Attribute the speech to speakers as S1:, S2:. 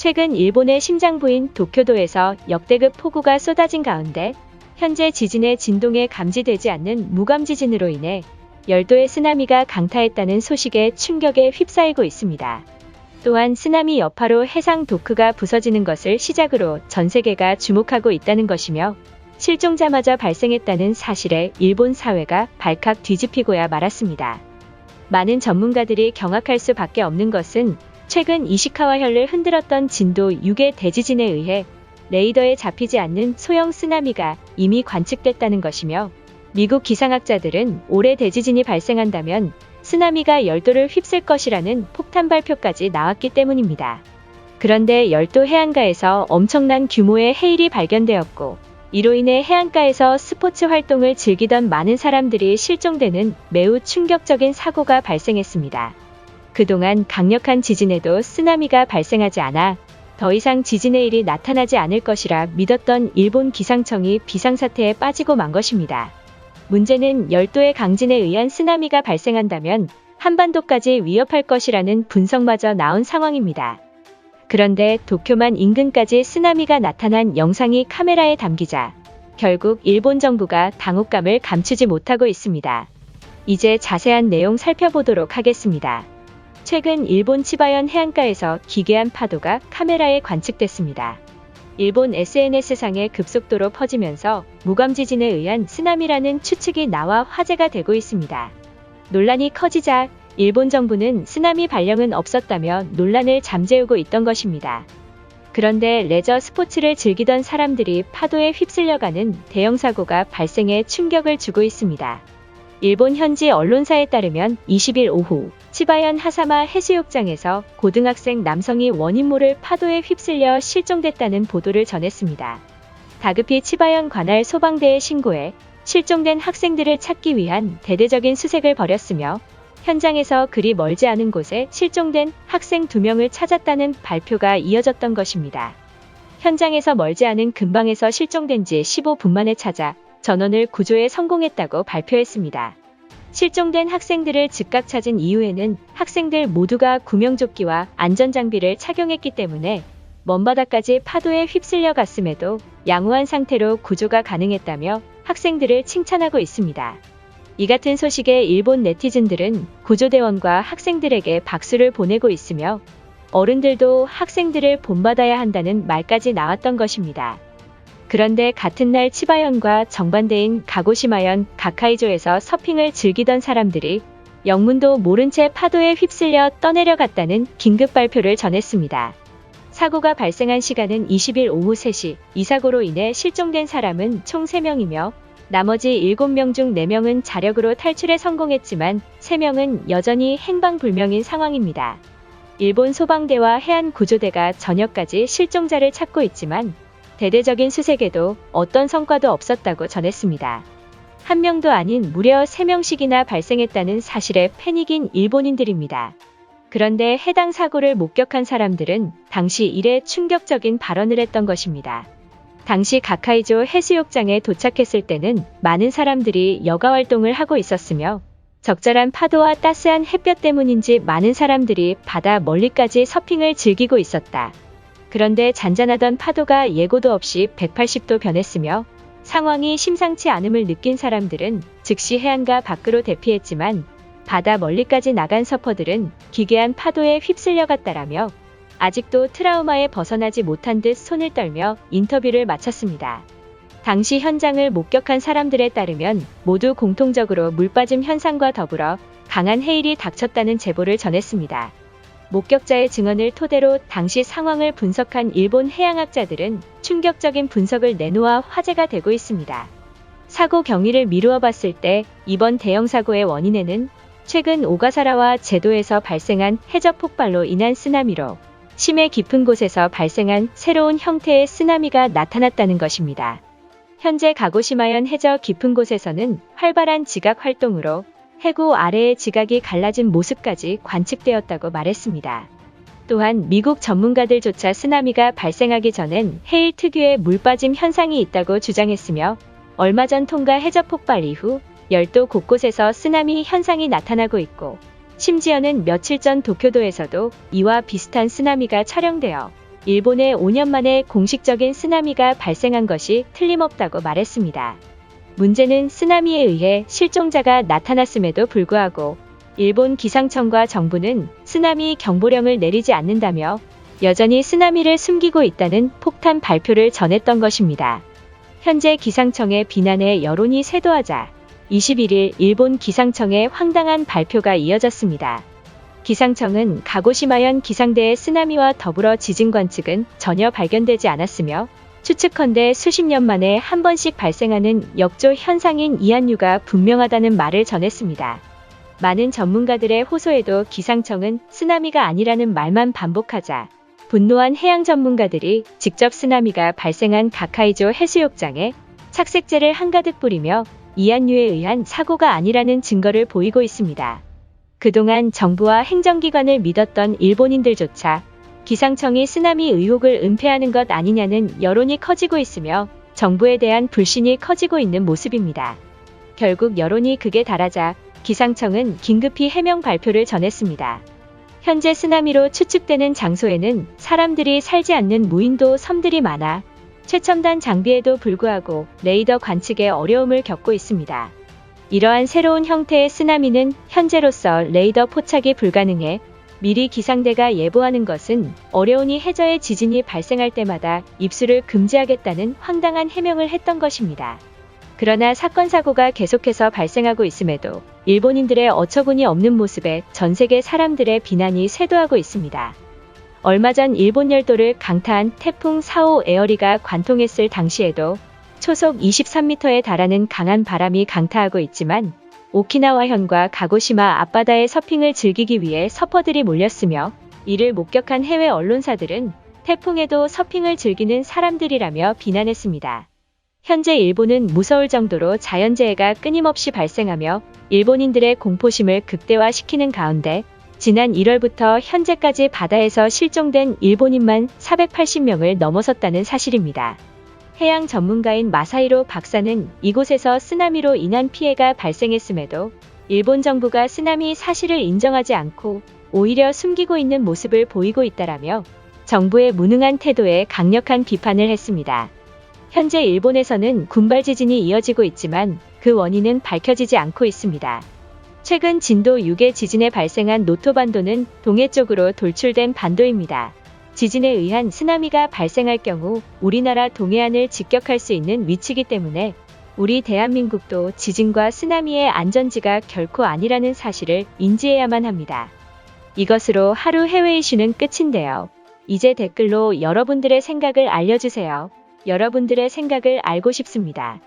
S1: 최근 일본의 심장부인 도쿄도에서 역대급 폭우가 쏟아진 가운데 현재 지진의 진동에 감지되지 않는 무감 지진으로 인해 열도의 쓰나미가 강타했다는 소식에 충격에 휩싸이고 있습니다. 또한 쓰나미 여파로 해상 도크가 부서지는 것을 시작으로 전 세계가 주목하고 있다는 것이며 실종자마저 발생했다는 사실에 일본 사회가 발칵 뒤집히고야 말았습니다. 많은 전문가들이 경악할 수밖에 없는 것은 최근 이시카와현을 흔들었던 진도 6의 대지진에 의해 레이더에 잡히지 않는 소형 쓰나미가 이미 관측됐다는 것이며 미국 기상학자들은 올해 대지진이 발생한다면 쓰나미가 열도를 휩쓸 것이라는 폭탄 발표까지 나왔기 때문입니다. 그런데 열도 해안가에서 엄청난 규모의 해일이 발견되었고 이로 인해 해안가에서 스포츠 활동을 즐기던 많은 사람들이 실종되는 매우 충격적인 사고가 발생했습니다. 그동안 강력한 지진에도 쓰나미가 발생하지 않아 더 이상 지진의 일이 나타나지 않을 것이라 믿었던 일본 기상청이 비상사태에 빠지고 만 것입니다. 문제는 열도의 강진에 의한 쓰나미가 발생한다면 한반도까지 위협할 것이라는 분석마저 나온 상황입니다. 그런데 도쿄만 인근까지 쓰나미가 나타난 영상이 카메라에 담기자 결국 일본 정부가 당혹감을 감추지 못하고 있습니다. 이제 자세한 내용 살펴보도록 하겠습니다. 최근 일본 치바현 해안가에서 기괴한 파도가 카메라에 관측됐습니다. 일본 SNS상에 급속도로 퍼지면서 무감지진에 의한 쓰나미라는 추측이 나와 화제가 되고 있습니다. 논란이 커지자 일본 정부는 쓰나미 발령은 없었다며 논란을 잠재우고 있던 것입니다. 그런데 레저 스포츠를 즐기던 사람들이 파도에 휩쓸려가는 대형 사고가 발생해 충격을 주고 있습니다. 일본 현지 언론사에 따르면 20일 오후 치바현 하사마 해수욕장에서 고등학생 남성이 원인 모를 파도에 휩쓸려 실종됐다는 보도를 전했습니다. 다급히 치바현 관할 소방대에 신고해 실종된 학생들을 찾기 위한 대대적인 수색을 벌였으며 현장에서 그리 멀지 않은 곳에 실종된 학생 2명을 찾았다는 발표가 이어졌던 것입니다. 현장에서 멀지 않은 근방에서 실종된 지 15분 만에 찾아 전원을 구조에 성공했다고 발표했습니다. 실종된 학생들을 즉각 찾은 이후에는 학생들 모두가 구명조끼와 안전장비를 착용했기 때문에 먼 바다까지 파도에 휩쓸려 갔음에도 양호한 상태로 구조가 가능했다며 학생들을 칭찬하고 있습니다. 이 같은 소식에 일본 네티즌들은 구조대원과 학생들에게 박수를 보내고 있으며 어른들도 학생들을 본받아야 한다는 말까지 나왔던 것입니다. 그런데 같은 날 치바현과 정반대인 가고시마현 가카이조에서 서핑을 즐기던 사람들이 영문도 모른 채 파도에 휩쓸려 떠내려갔다는 긴급 발표를 전했습니다. 사고가 발생한 시간은 20일 오후 3시, 이 사고로 인해 실종된 사람은 총 3명이며 나머지 7명 중 4명은 자력으로 탈출에 성공했지만 3명은 여전히 행방불명인 상황입니다. 일본 소방대와 해안구조대가 저녁까지 실종자를 찾고 있지만 대대적인 수색에도 어떤 성과도 없었다고 전했습니다. 한 명도 아닌 무려 3명씩이나 발생했다는 사실에 패닉인 일본인들입니다. 그런데 해당 사고를 목격한 사람들은 당시 이래 충격적인 발언을 했던 것입니다. 당시 가카이조 해수욕장에 도착했을 때는 많은 사람들이 여가 활동을 하고 있었으며 적절한 파도와 따스한 햇볕 때문인지 많은 사람들이 바다 멀리까지 서핑을 즐기고 있었다. 그런데 잔잔하던 파도가 예고도 없이 180도 변했으며 상황이 심상치 않음을 느낀 사람들은 즉시 해안가 밖으로 대피했지만 바다 멀리까지 나간 서퍼들은 기괴한 파도에 휩쓸려 갔다라며 아직도 트라우마에 벗어나지 못한 듯 손을 떨며 인터뷰를 마쳤습니다. 당시 현장을 목격한 사람들에 따르면 모두 공통적으로 물빠짐 현상과 더불어 강한 해일이 닥쳤다는 제보를 전했습니다. 목격자의 증언을 토대로 당시 상황을 분석한 일본 해양학자들은 충격적인 분석을 내놓아 화제가 되고 있습니다. 사고 경위를 미루어 봤을 때 이번 대형 사고의 원인에는 최근 오가사라와 제도에서 발생한 해저 폭발로 인한 쓰나미로 심해 깊은 곳에서 발생한 새로운 형태의 쓰나미가 나타났다는 것입니다. 현재 가고시마현 해저 깊은 곳에서는 활발한 지각 활동으로 해구 아래의 지각이 갈라진 모습까지 관측되었다고 말했습니다. 또한 미국 전문가들조차 쓰나미가 발생하기 전엔 해일 특유의 물빠짐 현상이 있다고 주장했으며 얼마 전 통가 해저 폭발 이후 열도 곳곳에서 쓰나미 현상이 나타나고 있고 심지어는 며칠 전 도쿄도에서도 이와 비슷한 쓰나미가 촬영되어 일본에 5년 만에 공식적인 쓰나미가 발생한 것이 틀림없다고 말했습니다. 문제는 쓰나미에 의해 실종자가 나타났음에도 불구하고 일본 기상청과 정부는 쓰나미 경보령을 내리지 않는다며 여전히 쓰나미를 숨기고 있다는 폭탄 발표를 전했던 것입니다. 현재 기상청의 비난에 여론이 쇄도하자 21일 일본 기상청의 황당한 발표가 이어졌습니다. 기상청은 가고시마현 기상대의 쓰나미와 더불어 지진 관측은 전혀 발견되지 않았으며 추측컨대 수십 년 만에 한 번씩 발생하는 역조 현상인 이한류가 분명하다는 말을 전했습니다. 많은 전문가들의 호소에도 기상청은 쓰나미가 아니라는 말만 반복하자 분노한 해양 전문가들이 직접 쓰나미가 발생한 가카이조 해수욕장에 착색제를 한가득 뿌리며 이한류에 의한 사고가 아니라는 증거를 보이고 있습니다. 그동안 정부와 행정기관을 믿었던 일본인들조차 기상청이 쓰나미 의혹을 은폐하는 것 아니냐는 여론이 커지고 있으며 정부에 대한 불신이 커지고 있는 모습입니다. 결국 여론이 극에 달하자 기상청은 긴급히 해명 발표를 전했습니다. 현재 쓰나미로 추측되는 장소에는 사람들이 살지 않는 무인도 섬들이 많아 최첨단 장비에도 불구하고 레이더 관측에 어려움을 겪고 있습니다. 이러한 새로운 형태의 쓰나미는 현재로서 레이더 포착이 불가능해 미리 기상대가 예보하는 것은 어려우니 해저에 지진이 발생할 때마다 입수를 금지하겠다는 황당한 해명을 했던 것입니다. 그러나 사건 사고가 계속해서 발생하고 있음에도 일본인들의 어처구니 없는 모습에 전 세계 사람들의 비난이 쇄도하고 있습니다. 얼마 전 일본 열도를 강타한 태풍 4호 에어리가 관통했을 당시에도 초속 23m에 달하는 강한 바람이 강타하고 있지만 오키나와현과 가고시마 앞바다의 서핑을 즐기기 위해 서퍼들이 몰렸으며 이를 목격한 해외 언론사들은 태풍에도 서핑을 즐기는 사람들이라며 비난했습니다. 현재 일본은 무서울 정도로 자연재해가 끊임없이 발생하며 일본인들의 공포심을 극대화시키는 가운데 지난 1월부터 현재까지 바다에서 실종된 일본인만 480명을 넘어섰다는 사실입니다. 해양 전문가인 마사히로 박사는 이곳에서 쓰나미로 인한 피해가 발생했음에도 일본 정부가 쓰나미 사실을 인정하지 않고 오히려 숨기고 있는 모습을 보이고 있다라며 정부의 무능한 태도에 강력한 비판을 했습니다. 현재 일본에서는 군발 지진이 이어지고 있지만 그 원인은 밝혀지지 않고 있습니다. 최근 진도 6의 지진에 발생한 노토반도는 동해 쪽으로 돌출된 반도입니다. 지진에 의한 쓰나미가 발생할 경우 우리나라 동해안을 직격할 수 있는 위치이기 때문에 우리 대한민국도 지진과 쓰나미의 안전지가 결코 아니라는 사실을 인지해야만 합니다. 이것으로 하루 해외 이슈는 끝인데요. 이제 댓글로 여러분들의 생각을 알려주세요. 여러분들의 생각을 알고 싶습니다.